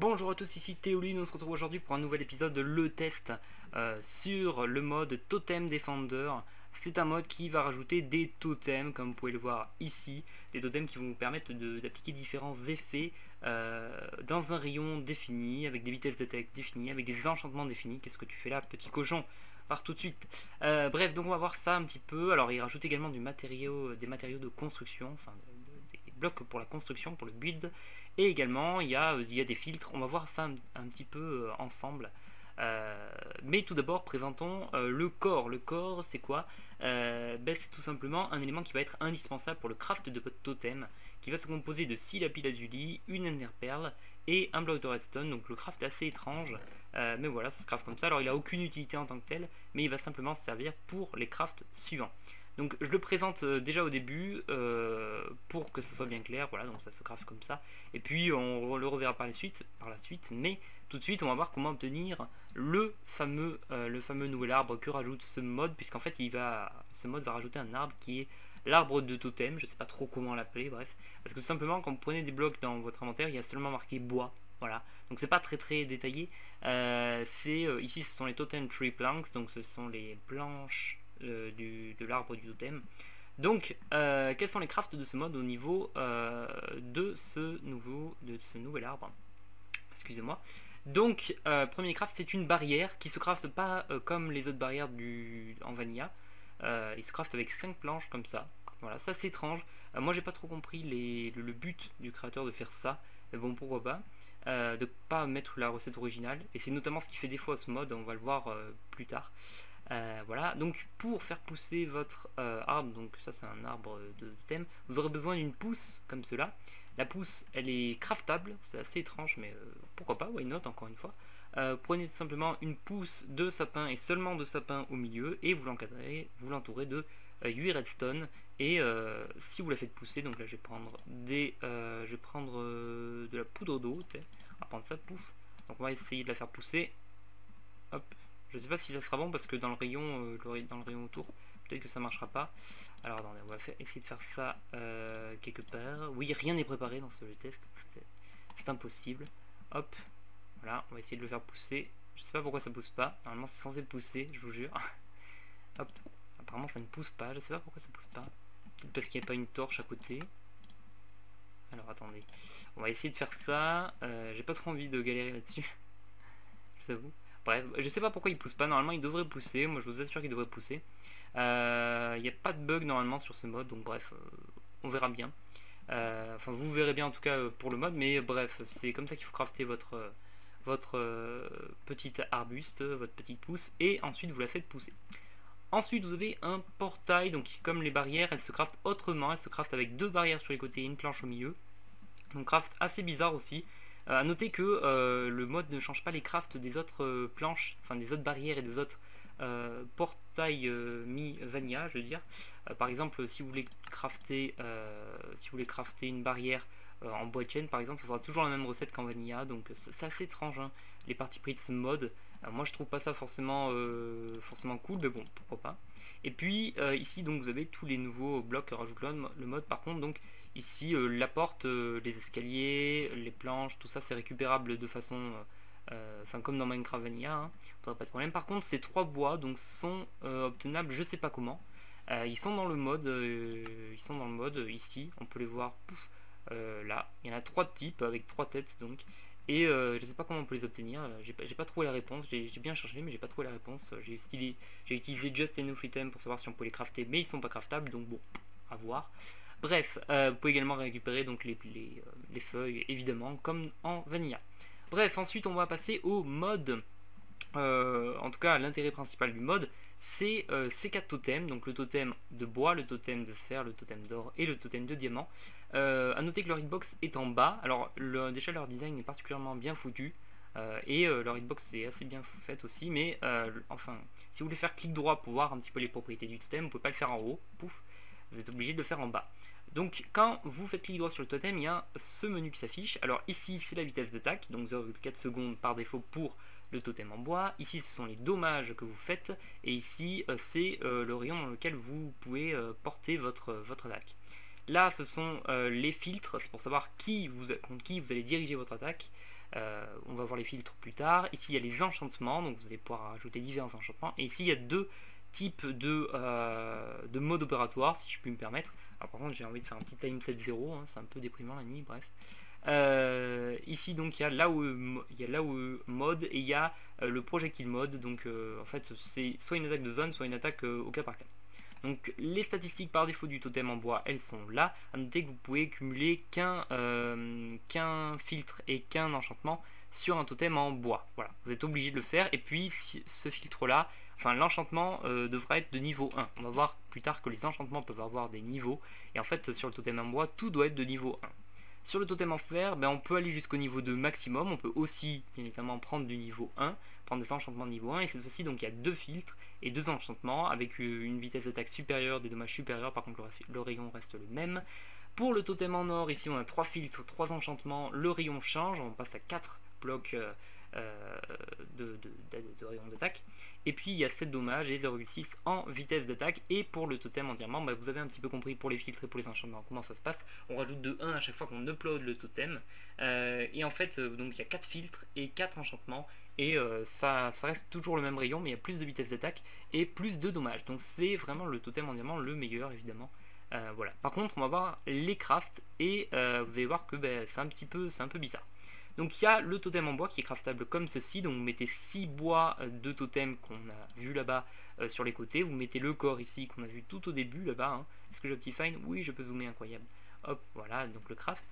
Bonjour à tous, ici Théoline, on se retrouve aujourd'hui pour un nouvel épisode de Le Test sur le mode Totem Defender. C'est un mode qui va rajouter des totems, comme vous pouvez le voir ici, des totems qui vont vous permettre d'appliquer différents effets dans un rayon défini, avec des vitesses d'attaque définies, avec des enchantements définis. Qu'est-ce que tu fais là, petit cochon? Part tout de suite. Bref, donc on va voir ça un petit peu. Alors il rajoute également des matériaux de construction, enfin des blocs pour la construction, pour le build. Et également, il y a des filtres. On va voir ça un petit peu ensemble. Mais tout d'abord, présentons le corps. Le corps, c'est quoi? C'est tout simplement un élément qui va être indispensable pour le craft de votre totem, qui va se composer de 6 lapis lazuli, une ender perle et un bloc de redstone. Donc le craft est assez étrange, mais voilà, ça se craft comme ça. Alors il n'a aucune utilité en tant que tel, mais il va simplement servir pour les crafts suivants. Donc je le présente déjà au début pour que ce soit bien clair. Voilà, donc ça se craft comme ça. Et puis on le reverra par la suite. Mais tout de suite, on va voir comment obtenir le fameux nouvel arbre que rajoute ce mode, puisqu'en fait, ce mode va rajouter un arbre qui est l'arbre de totem. Je sais pas trop comment l'appeler, bref. Parce que simplement, quand vous prenez des blocs dans votre inventaire, il y a seulement marqué bois. Voilà. Donc c'est pas très détaillé. Ici, ce sont les totem tree planks, donc ce sont les planches de l'arbre du totem. Donc, quels sont les crafts de ce mode au niveau de ce nouvel arbre? Excusez-moi. Donc, premier craft, c'est une barrière qui se crafte pas comme les autres barrières en vanilla. Il se craft avec 5 planches comme ça. Voilà, ça c'est étrange. Moi, j'ai pas trop compris le but du créateur de faire ça. Mais bon, pourquoi pas. De pas mettre la recette originale. Et c'est notamment ce qui fait défaut à ce mode. On va le voir plus tard. Voilà, donc pour faire pousser votre arbre, donc ça c'est un arbre de thème, vous aurez besoin d'une pousse comme cela. La pousse, elle est craftable, c'est assez étrange, mais pourquoi pas, why not, encore une fois. Prenez tout simplement une pousse de sapin et seulement de sapin au milieu, et vous l'encadrez, vous l'entourez de 8 redstone. Et si vous la faites pousser, donc là je vais prendre de la poudre d'eau, on va prendre ça, pouf. Donc on va essayer de la faire pousser. Hop. Je sais pas si ça sera bon parce que dans le rayon autour, peut-être que ça marchera pas. Alors attendez, on va essayer de faire ça quelque part. Oui, rien n'est préparé dans ce test, c'est impossible. Hop, voilà, on va essayer de le faire pousser. Je sais pas pourquoi ça pousse pas. Normalement c'est censé pousser, je vous jure. Hop, apparemment ça ne pousse pas. Je sais pas pourquoi ça pousse pas. Peut-être parce qu'il n'y a pas une torche à côté. Alors attendez, on va essayer de faire ça. J'ai pas trop envie de galérer là-dessus, je vous avoue. Bref, je sais pas pourquoi il pousse pas. Normalement, il devrait pousser. Moi, je vous assure qu'il devrait pousser. Il n'y a pas de bug normalement sur ce mode. Donc, bref, on verra bien. Enfin, vous verrez bien en tout cas pour le mode. Mais bref, c'est comme ça qu'il faut crafter votre petit arbuste, votre petite pousse. Et ensuite, vous la faites pousser. Ensuite, vous avez un portail. Donc, comme les barrières, elles se craftent autrement. Elles se craftent avec 2 barrières sur les côtés et une planche au milieu. Donc, craft assez bizarre aussi. A noter que le mode ne change pas les crafts des autres planches, enfin des autres barrières et des autres portails mi-vanilla, je veux dire. Par exemple, si vous voulez crafter une barrière en bois de chaîne, par exemple, ça sera toujours la même recette qu'en vanilla. Donc c'est assez étrange, hein, les parties pris de ce mode. Moi, je trouve pas ça forcément cool, mais bon, pourquoi pas. Et puis ici, donc vous avez tous les nouveaux blocs que rajoute le mode. Par contre, donc ici, la porte, les escaliers, les planches, tout ça c'est récupérable de façon, enfin comme dans Minecraft Vanilla, hein, pas de problème. Par contre, ces 3 bois donc sont obtenables, je sais pas comment. Ils sont dans le mode, ici, on peut les voir, pouf, là. Il y en a 3 types avec 3 têtes donc. Et je sais pas comment on peut les obtenir, j'ai pas trouvé la réponse, j'ai bien cherché mais j'ai pas trouvé la réponse. J'ai utilisé Just Enough Item pour savoir si on peut les crafter, mais ils sont pas craftables donc bon, à voir. Bref, vous pouvez également récupérer donc les feuilles, évidemment, comme en vanilla. Bref, ensuite on va passer au mode. En tout cas, l'intérêt principal du mode, c'est ces 4 totems. Donc le totem de bois, le totem de fer, le totem d'or et le totem de diamant. A noter que leur hitbox est en bas. Alors déjà leur design est particulièrement bien foutu. Et leur hitbox est assez bien faite aussi. Mais enfin, si vous voulez faire clic droit pour voir un petit peu les propriétés du totem, vous ne pouvez pas le faire en haut. Pouf, vous êtes obligé de le faire en bas. Donc quand vous faites clic droit sur le totem, il y a ce menu qui s'affiche. Alors ici c'est la vitesse d'attaque, donc 0,4 secondes par défaut pour le totem en bois. Ici ce sont les dommages que vous faites, et ici c'est le rayon dans lequel vous pouvez porter votre attaque. Là ce sont les filtres, c'est pour savoir contre qui vous allez diriger votre attaque. On va voir les filtres plus tard. Ici il y a les enchantements, donc vous allez pouvoir ajouter divers enchantements. Et ici il y a deux types de mode opératoire, si je puis me permettre. Alors par contre j'ai envie de faire un petit time set 0, hein, c'est un peu déprimant la nuit, bref. Ici donc il y a là où mode et il y a le projectile mode, donc en fait c'est soit une attaque de zone, soit une attaque au cas par cas. Donc les statistiques par défaut du totem en bois, elles sont là. À noter que vous pouvez cumuler qu'un filtre et qu'un enchantement sur un totem en bois. Voilà, vous êtes obligé de le faire. Et puis ce filtre là, enfin l'enchantement devra être de niveau 1. On va voir plus tard que les enchantements peuvent avoir des niveaux. Et en fait sur le totem en bois, tout doit être de niveau 1. Sur le totem en fer, on peut aller jusqu'au niveau 2 maximum. On peut aussi, bien évidemment, prendre du niveau 1, prendre des enchantements de niveau 1. Et cette fois-ci, donc il y a deux filtres et deux enchantements avec une vitesse d'attaque supérieure, des dommages supérieurs. Par contre, le rayon reste le même. Pour le totem en or, ici on a 3 filtres, 3 enchantements. Le rayon change, on passe à 4 blocs de rayon d'attaque. Et puis il y a 7 dommages et 0,6 en vitesse d'attaque. Et pour le totem en diamant, vous avez un petit peu compris pour les filtres et pour les enchantements comment ça se passe. On rajoute de 1 à chaque fois qu'on upload le totem. Et en fait, donc il y a 4 filtres et 4 enchantements. Et ça reste toujours le même rayon, mais il y a plus de vitesse d'attaque et plus de dommages. Donc c'est vraiment le totem en diamant le meilleur, évidemment. Voilà. Par contre, on va voir les crafts et vous allez voir que c'est un peu bizarre. Donc il y a le totem en bois qui est craftable comme ceci. Donc vous mettez 6 bois de totem qu'on a vu là-bas sur les côtés. Vous mettez le corps ici qu'on a vu tout au début là-bas. Hein. Est-ce que j'optifine? Oui, je peux zoomer, incroyable. Hop, voilà, donc le craft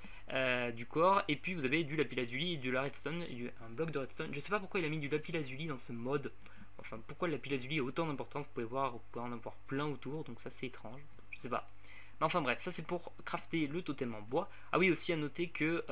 du corps. Et puis vous avez du lapis-lazuli et de la redstone, un bloc de redstone. Je sais pas pourquoi il a mis du lapis-lazuli dans ce mode. Enfin, pourquoi le lapis-lazuli a autant d'importance. Vous pouvez en avoir plein autour. Donc ça c'est étrange, je sais pas. Mais enfin bref, ça c'est pour crafter le totem en bois. Ah oui, aussi à noter que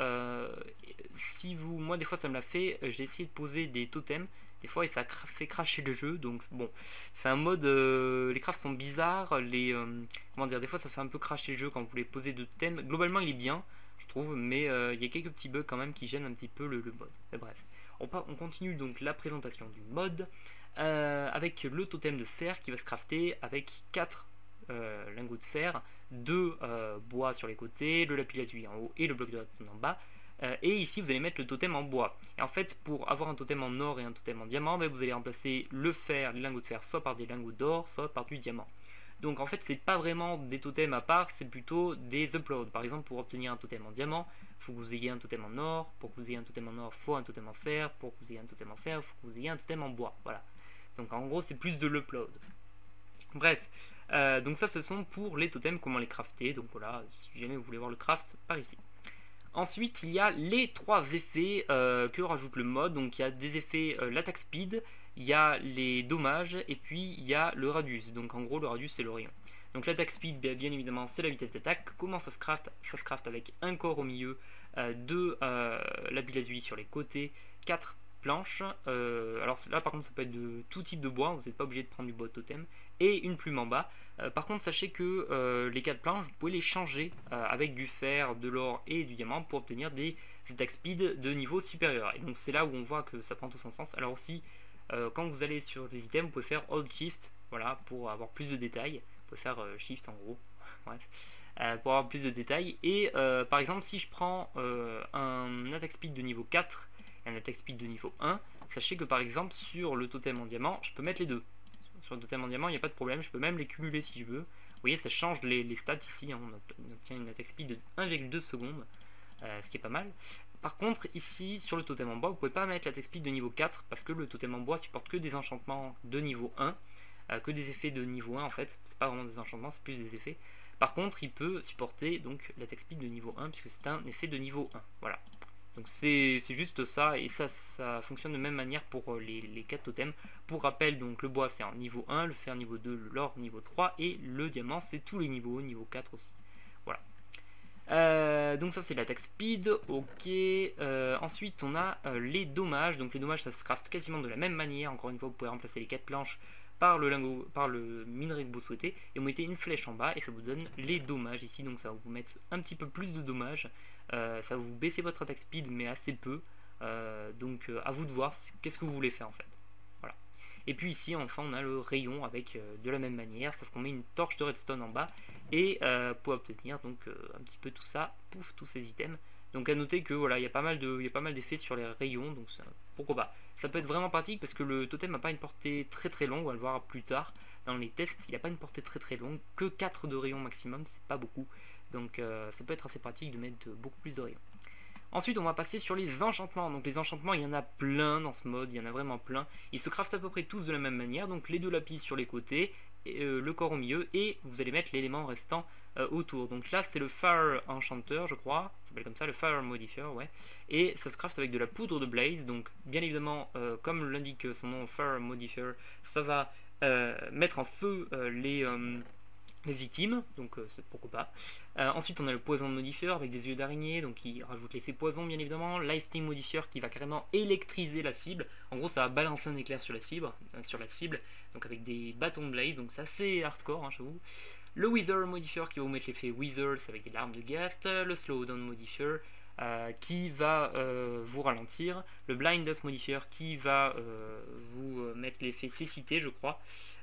moi des fois ça me l'a fait, j'ai essayé de poser des totems des fois et ça fait cracher le jeu. Donc bon, c'est un mode, les crafts sont bizarres, comment dire, des fois ça fait un peu cracher le jeu quand vous voulez poser de totems. Globalement il est bien, je trouve, mais il y a quelques petits bugs quand même qui gênent un petit peu le mode. Mais bref, on continue donc la présentation du mode avec le totem de fer qui va se crafter avec 4 lingots de fer, 2 bois sur les côtés, le lapis-lazuli en haut et le bloc de redstone en bas. Et ici vous allez mettre le totem en bois. Et en fait pour avoir un totem en or et un totem en diamant, vous allez remplacer le fer, les lingots de fer, soit par des lingots d'or, soit par du diamant. Donc en fait c'est pas vraiment des totems à part, c'est plutôt des uploads. Par exemple pour obtenir un totem en diamant, il faut que vous ayez un totem en or. Pour que vous ayez un totem en or, il faut un totem en fer. Pour que vous ayez un totem en fer, il faut que vous ayez un totem en bois. Voilà. Donc en gros c'est plus de l'upload. Bref, donc ça ce sont pour les totems, comment les crafter. Donc voilà, si jamais vous voulez voir le craft, par ici. Ensuite il y a les 3 effets que rajoute le mode. Donc il y a des effets l'attaque speed, il y a les dommages et puis il y a le radius. Donc en gros le radius c'est le rayon. Donc l'attaque speed bien évidemment c'est la vitesse d'attaque. Comment ça se craft? Ça se craft avec un corps au milieu, 2 lapis-lazuli sur les côtés, 4 planches. Alors là par contre ça peut être de tout type de bois, vous n'êtes pas obligé de prendre du bois de totem, et une plume en bas. Par contre sachez que les 4 planches vous pouvez les changer avec du fer, de l'or et du diamant pour obtenir des attack speed de niveau supérieur. Et donc c'est là où on voit que ça prend tout son sens. Alors aussi quand vous allez sur les items vous pouvez faire Hold Shift, voilà, pour avoir plus de détails. Vous pouvez faire Shift en gros, bref. Pour avoir plus de détails. Et par exemple si je prends un attack speed de niveau 4 et un attack speed de niveau 1, sachez que par exemple sur le totem en diamant je peux mettre les deux. Sur le totem en diamant il n'y a pas de problème, je peux même les cumuler si je veux. Vous voyez ça change les stats ici, hein. On obtient une attack speed de 1,2 secondes, ce qui est pas mal. Par contre ici sur le totem en bois vous pouvez pas mettre l'attack speed de niveau 4 parce que le totem en bois supporte que des enchantements de niveau 1, que des effets de niveau 1 en fait, c'est pas vraiment des enchantements, c'est plus des effets. Par contre il peut supporter donc l'attack speed de niveau 1 puisque c'est un effet de niveau 1, voilà. Donc c'est juste ça, et ça fonctionne de même manière pour les 4 totems. Pour rappel, donc le bois c'est en niveau 1, le fer niveau 2, l'or niveau 3, et le diamant c'est tous les niveaux, niveau 4 aussi. Voilà. Donc ça c'est l'attaque speed, ok. Ensuite on a les dommages. Donc les dommages ça se craft quasiment de la même manière. Encore une fois vous pouvez remplacer les 4 planches par le minerai que vous souhaitez, et vous mettez une flèche en bas et ça vous donne les dommages ici. Donc ça va vous mettre un petit peu plus de dommages, ça va vous baisser votre attaque speed mais assez peu, donc à vous de voir qu'est-ce que vous voulez faire en fait. Voilà. Et puis ici enfin on a le rayon avec de la même manière, sauf qu'on met une torche de redstone en bas et pour obtenir donc un petit peu tout ça, pouf, tous ces items Donc à noter que voilà, il y a pas mal d'effets sur les rayons, donc pourquoi pas. Ça peut être vraiment pratique parce que le totem n'a pas une portée très très longue, on va le voir plus tard. Dans les tests, il n'a pas une portée très très longue, que 4 de rayons maximum, c'est pas beaucoup. Donc ça peut être assez pratique de mettre beaucoup plus de rayons. Ensuite, on va passer sur les enchantements. Donc les enchantements, il y en a plein dans ce mode, il y en a vraiment plein. Ils se craftent à peu près tous de la même manière, donc les 2 lapis sur les côtés, et, le corps au milieu, et vous allez mettre l'élément restant autour. Donc là, c'est le Fire Enchanter, je crois, ça s'appelle comme ça, le Fire Modifier, ouais. Et ça se craft avec de la poudre de Blaze, donc bien évidemment, comme l'indique son nom, Fire Modifier, ça va mettre en feu les victimes, donc pourquoi pas. Ensuite, on a le poison modifier avec des yeux d'araignée, donc qui rajoute l'effet poison, bien évidemment. Lifesteal modifier qui va carrément électriser la cible. En gros, ça va balancer un éclair sur la cible, donc avec des bâtons de blaze, donc c'est assez hardcore, hein, j'avoue. Le Wither modifier qui va vous mettre l'effet Wither avec des larmes de Ghast. Le Slowdown modifier qui va vous ralentir. Le Blindness modifier qui va vous mettre l'effet cécité, je crois.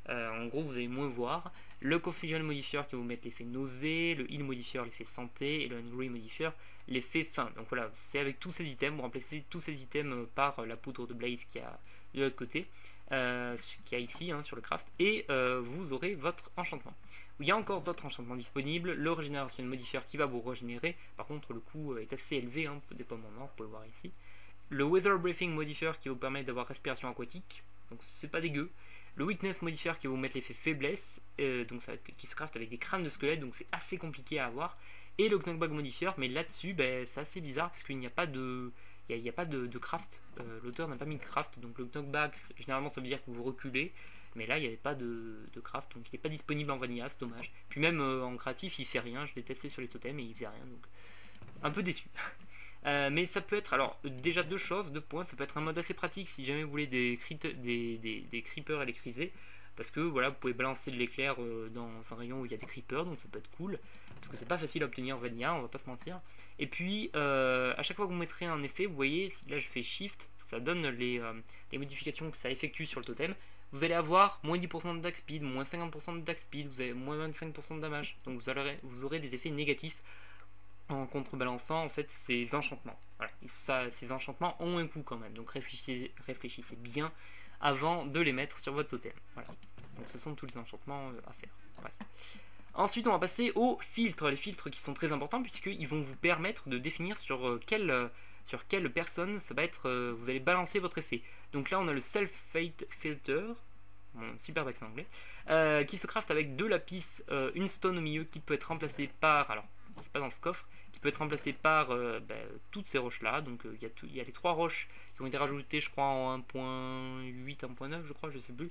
En gros, vous allez moins voir. Le Confusion modifier qui va vous mettre l'effet nausée. Le Heal modifier, l'effet santé. Et le Hungry modifier, l'effet faim. Donc voilà, c'est avec tous ces items, vous remplacez tous ces items par la poudre de Blaze qui a de l'autre côté, qui a ici hein, sur le craft. Et vous aurez votre enchantement. Il y a encore d'autres enchantements disponibles. Le Regeneration modifier qui va vous régénérer. Par contre, le coût est assez élevé, hein, dépendamment, vous pouvez voir ici. Le Weather Breathing modifier qui vous permet d'avoir respiration aquatique. Donc c'est pas dégueu. Le Weakness modifier qui va vous mettre l'effet faiblesse, donc ça, qui se craft avec des crânes de squelette, donc c'est assez compliqué à avoir. Et le Knockback modifier, mais là-dessus, c'est assez bizarre parce qu'il n'y a pas de, il n'y a pas de craft. L'auteur n'a pas mis de craft, donc le Knockback, généralement ça veut dire que vous reculez. Mais là, il n'y avait pas de craft, donc il n'est pas disponible en vanilla, c'est dommage. Puis même en créatif, il fait rien. Je l'ai testé sur les totems et il faisait rien, donc un peu déçu. Mais ça peut être, alors déjà deux points, ça peut être un mode assez pratique si jamais vous voulez des creepers électrisés. Parce que voilà, vous pouvez balancer de l'éclair dans un rayon où il y a des creepers, donc ça peut être cool. Parce que c'est pas facile à obtenir en vanilla, on va pas se mentir. Et puis, à chaque fois que vous mettrez un effet, vous voyez, là je fais Shift, ça donne les modifications que ça effectue sur le totem. Vous allez avoir moins 10% de dax speed, moins 50% de dax speed, vous avez moins 25% de damage. Donc vous aurez des effets négatifs en contrebalançant en fait ces enchantements. Voilà. Et ces enchantements ont un coût quand même, donc réfléchissez bien avant de les mettre sur votre totem. Voilà. Donc ce sont tous les enchantements à faire. Bref. Ensuite on va passer aux filtres, les filtres qui sont très importants puisqu'ils vont vous permettre de définir sur quelle personne ça va être, vous allez balancer votre effet. Donc là on a le Self-Fate Filter, super accent anglais, qui se craft avec 2 lapis, une stone au milieu qui peut être remplacée par, alors c'est pas dans ce coffre, qui peut être remplacé par toutes ces roches là. Donc il y a les 3 roches qui ont été rajoutées je crois en 1.8, 1.9 je crois, je sais plus,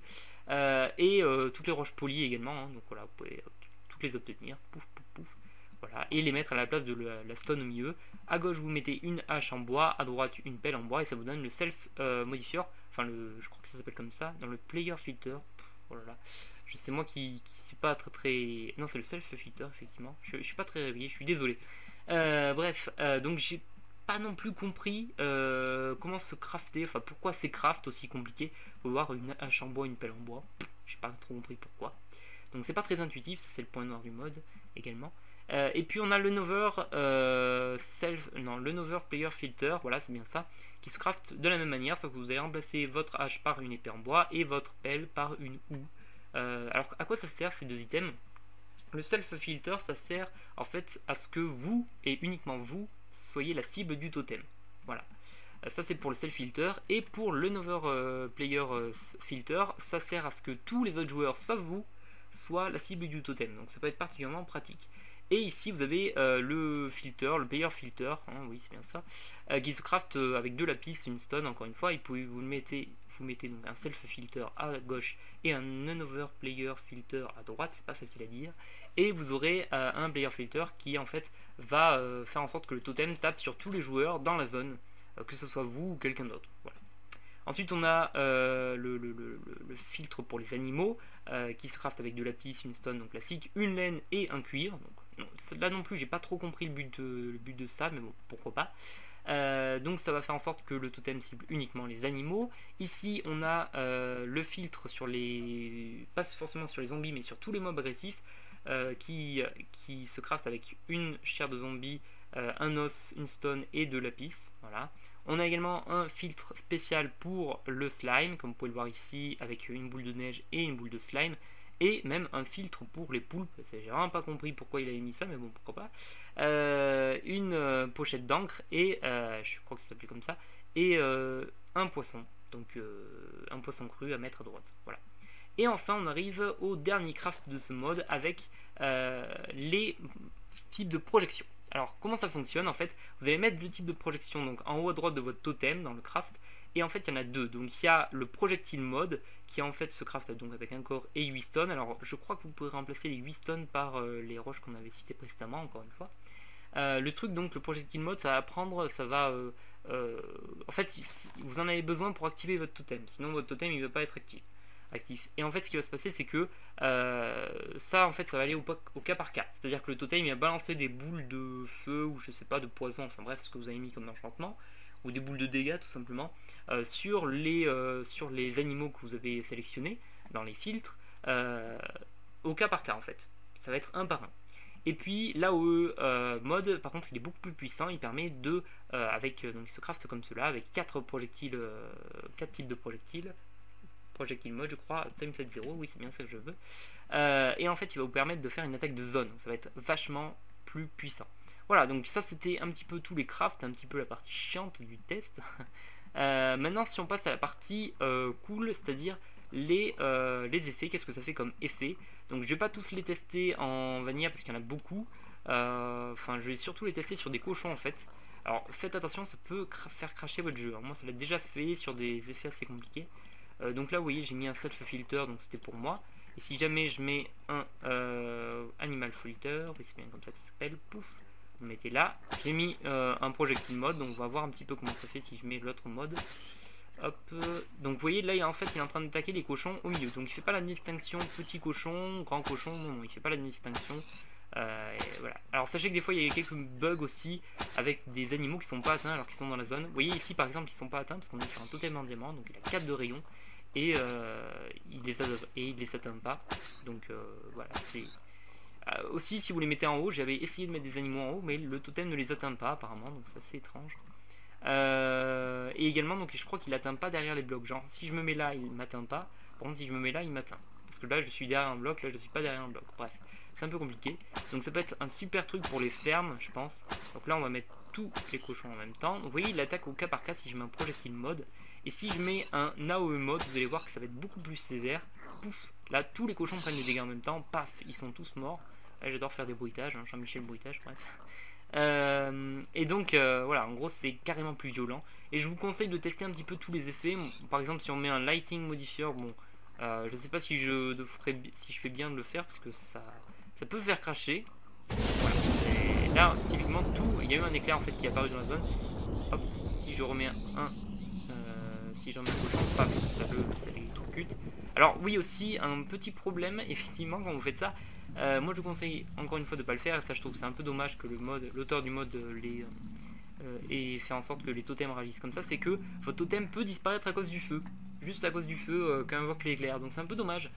et toutes les roches polies également, hein. Donc voilà, vous pouvez toutes les obtenir, pouf pouf pouf, voilà, et les mettre à la place de la stone au milieu. À gauche vous mettez une hache en bois, à droite une pelle en bois, et ça vous donne le self modifier, enfin je crois que ça s'appelle comme ça, dans le player filter. Oh là là, c'est moi qui suis pas très... Non, c'est le self filter, effectivement. Je suis pas très réveillé, je suis désolé. Bref, donc j'ai pas non plus compris comment se crafter, enfin pourquoi c'est craft aussi compliqué. Faut voir une hache en bois, une pelle en bois. J'ai pas trop compris pourquoi. Donc c'est pas très intuitif, ça c'est le point noir du mode également. Et puis on a le Nover le Nover Player Filter, voilà c'est bien ça, qui se craft de la même manière, sauf que vous allez remplacer votre hache par une épée en bois et votre pelle par une houe. Alors à quoi ça sert ces deux items? Le Self Filter, ça sert en fait à ce que vous, et uniquement vous, soyez la cible du totem. Voilà. Ça c'est pour le Self Filter. Et pour le Nover Player Filter, ça sert à ce que tous les autres joueurs, sauf vous, soient la cible du totem. Donc ça peut être particulièrement pratique. Et ici vous avez le filter, le player filter, hein, oui c'est bien ça, qui se craft avec 2 lapis, une stone encore une fois, et puis vous mettez donc un self filter à gauche et un another player filter à droite, c'est pas facile à dire, et vous aurez un player filter qui en fait va faire en sorte que le totem tape sur tous les joueurs dans la zone, que ce soit vous ou quelqu'un d'autre. Voilà. Ensuite on a le filtre pour les animaux qui se craft avec 2 lapis, une stone donc classique, une laine et un cuir. Donc, non, là non plus j'ai pas trop compris le but de ça, mais bon pourquoi pas. Donc ça va faire en sorte que le totem cible uniquement les animaux. Ici on a le filtre sur les, pas forcément sur les zombies mais sur tous les mobs agressifs, qui se craft avec une chair de zombie un os, une stone et de lapis. Voilà. On a également un filtre spécial pour le slime, comme vous pouvez le voir ici, avec une boule de neige et une boule de slime. Et même un filtre pour les poulpes. J'ai vraiment pas compris pourquoi il avait mis ça, mais bon, pourquoi pas. Une pochette d'encre et, je crois que ça s'appelait comme ça, et un poisson. Donc un poisson cru à mettre à droite. Voilà. Et enfin, on arrive au dernier craft de ce mode avec les types de projection. Alors, comment ça fonctionne? En fait, vous allez mettre deux types de projection, donc en haut à droite de votre totem dans le craft, et en fait, il y en a deux. Donc, il y a le projectile mode, qui est en fait ce craft donc avec un corps et 8 stones. Alors, je crois que vous pouvez remplacer les 8 stones par les roches qu'on avait citées précédemment, encore une fois. Le truc, donc, le projectile mode, ça va prendre, ça va... en fait, vous en avez besoin pour activer votre totem, sinon votre totem, il ne va pas être actif. Et en fait, ce qui va se passer, c'est que ça, en fait, ça va aller au cas par cas. C'est-à-dire que le totem, il va balancer des boules de feu ou je sais pas, de poison, enfin bref, ce que vous avez mis comme enchantement, ou des boules de dégâts, tout simplement, sur les animaux que vous avez sélectionnés dans les filtres, au cas par cas, en fait. Ça va être un par un. Et puis l'AOE mode, par contre, il est beaucoup plus puissant. Il permet de, donc il se craft comme cela, avec 4 projectiles, 4 types de projectiles. Projectile mode, je crois, time 7-0, oui, c'est bien ça que je veux. Et en fait, il va vous permettre de faire une attaque de zone. Ça va être vachement plus puissant. Voilà, donc ça c'était un petit peu tous les crafts, un petit peu la partie chiante du test. Maintenant, si on passe à la partie cool, c'est-à-dire les effets, qu'est-ce que ça fait comme effet? Donc je vais pas tous les tester en vanilla parce qu'il y en a beaucoup. Enfin, je vais surtout les tester sur des cochons en fait. Alors faites attention, ça peut faire cracher votre jeu. Alors, moi, ça l'a déjà fait sur des effets assez compliqués. Donc là, vous voyez, j'ai mis un self filter, donc c'était pour moi. Et si jamais je mets un animal filter, oui, c'est bien comme ça qu'il s'appelle, pouf, vous le mettez là. J'ai mis un projectile mode, donc on va voir un petit peu comment ça fait si je mets l'autre mode. Hop, donc vous voyez là en fait il est en train d'attaquer les cochons au milieu, donc il fait pas la distinction petit cochon, grand cochon, non, il fait pas la distinction. Voilà. Alors sachez que des fois il y a quelques bugs aussi avec des animaux qui sont pas atteints alors qu'ils sont dans la zone. Vous voyez ici par exemple ils sont pas atteints parce qu'on est sur un totem en diamant, donc il a 4 de rayon et il les atteint pas. Donc voilà, c'est aussi si vous les mettez en haut, j'avais essayé de mettre des animaux en haut mais le totem ne les atteint pas apparemment, donc c'est assez étrange. Et également donc je crois qu'il atteint pas derrière les blocs, genre si je me mets là il m'atteint pas, par contre si je me mets là il m'atteint, parce que là je suis derrière un bloc, là je suis pas derrière un bloc, bref c'est un peu compliqué, donc ça peut être un super truc pour les fermes je pense. Donc là on va mettre tous les cochons en même temps, donc vous voyez il attaque au cas par cas si je mets un projectile mode, et si je mets un AOE mode vous allez voir que ça va être beaucoup plus sévère. Pouf, là tous les cochons prennent des dégâts en même temps, paf, ils sont tous morts. J'adore faire des bruitages, hein, Jean-Michel bruitage, bref. Et donc voilà, en gros c'est carrément plus violent et je vous conseille de tester un petit peu tous les effets. Par exemple si on met un lighting modifier, bon je sais pas si je fais bien de le faire parce que ça peut faire cracher. Voilà. Et là typiquement tout, il y a eu un éclair en fait qui est apparu dans la zone. Hop, si je remets si j'en mets un cochon, paf, ça l'électrocute. Alors oui aussi un petit problème effectivement quand vous faites ça. Moi je vous conseille encore une fois de ne pas le faire, et ça je trouve que c'est un peu dommage que l'auteur du mode ait fait en sorte que les totems réagissent comme ça, c'est que votre totem peut disparaître à cause du feu, juste à cause du feu qu'invoque l'éclair, donc c'est un peu dommage.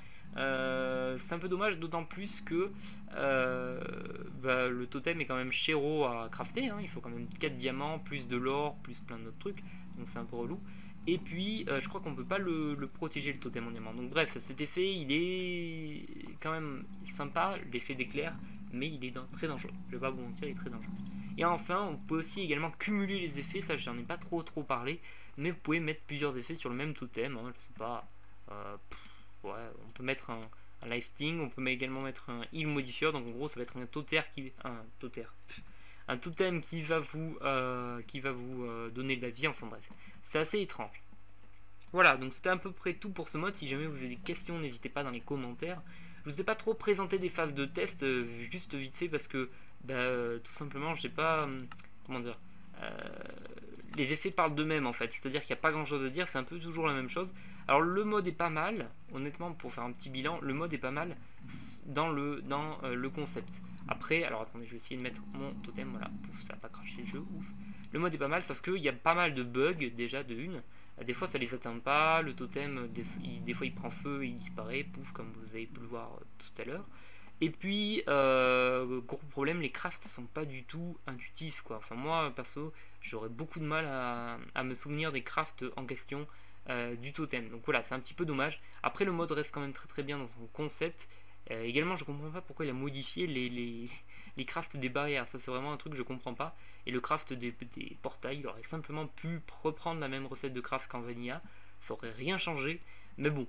D'autant plus que le totem est quand même chéro à crafter, hein. Il faut quand même 4 diamants, plus de l'or, plus plein d'autres trucs, donc c'est un peu relou. Et puis je crois qu'on peut pas le protéger le totem en diamant. Donc bref, cet effet il est quand même sympa, l'effet d'éclair, mais il est très dangereux. Je vais pas vous mentir, il est très dangereux. Et enfin, on peut aussi également cumuler les effets, ça j'en ai pas trop parlé, mais vous pouvez mettre plusieurs effets sur le même totem, hein, je sais pas. Ouais, on peut mettre un lifting, on peut également mettre un heal modifier, donc en gros ça va être un totem qui va vous donner de la vie, enfin bref. C'est assez étrange. Voilà, donc c'était à peu près tout pour ce mode. Si jamais vous avez des questions, n'hésitez pas dans les commentaires. Je vous ai pas trop présenté des phases de test, juste vite fait, parce que tout simplement, j'ai pas... comment dire les effets parlent d'eux-mêmes en fait, c'est-à-dire qu'il n'y a pas grand-chose à dire, c'est un peu toujours la même chose. Alors le mode est pas mal, honnêtement, pour faire un petit bilan, le mode est pas mal dans le concept. Après, alors attendez, je vais essayer de mettre mon totem, voilà, pouf, ça n'a pas craché le jeu, ouf. Le mode est pas mal, sauf qu'il y a pas mal de bugs déjà de une. Des fois ça les atteint pas, le totem des fois il prend feu et il disparaît, pouf, comme vous avez pu le voir tout à l'heure. Et puis, gros problème, les crafts sont pas du tout intuitifs quoi. Enfin, moi perso, j'aurais beaucoup de mal à me souvenir des crafts en question du totem. Donc voilà, c'est un petit peu dommage. Après, le mode reste quand même très très bien dans son concept. Également, je comprends pas pourquoi il a modifié les crafts des barrières. Ça, c'est vraiment un truc que je comprends pas. Et le craft des portails, il aurait simplement pu reprendre la même recette de craft qu'en Vanilla. Ça aurait rien changé. Mais bon,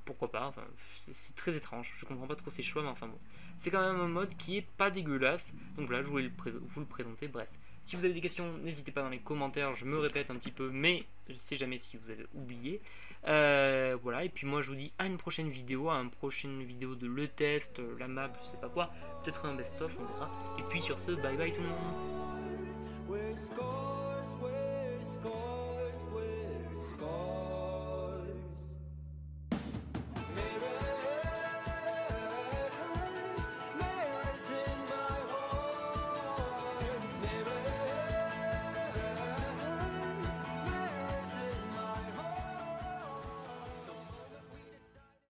pourquoi pas. Enfin, c'est très étrange. Je comprends pas trop ses choix, mais enfin bon. C'est quand même un mode qui est pas dégueulasse. Donc voilà, je voulais vous le présenter. Bref. Si vous avez des questions, n'hésitez pas dans les commentaires. Je me répète un petit peu, mais je sais jamais si vous avez oublié. Voilà, et puis moi je vous dis à une prochaine vidéo, de le test, la map, je sais pas quoi, peut-être un best-of, on verra. Et puis sur ce, bye bye tout le monde.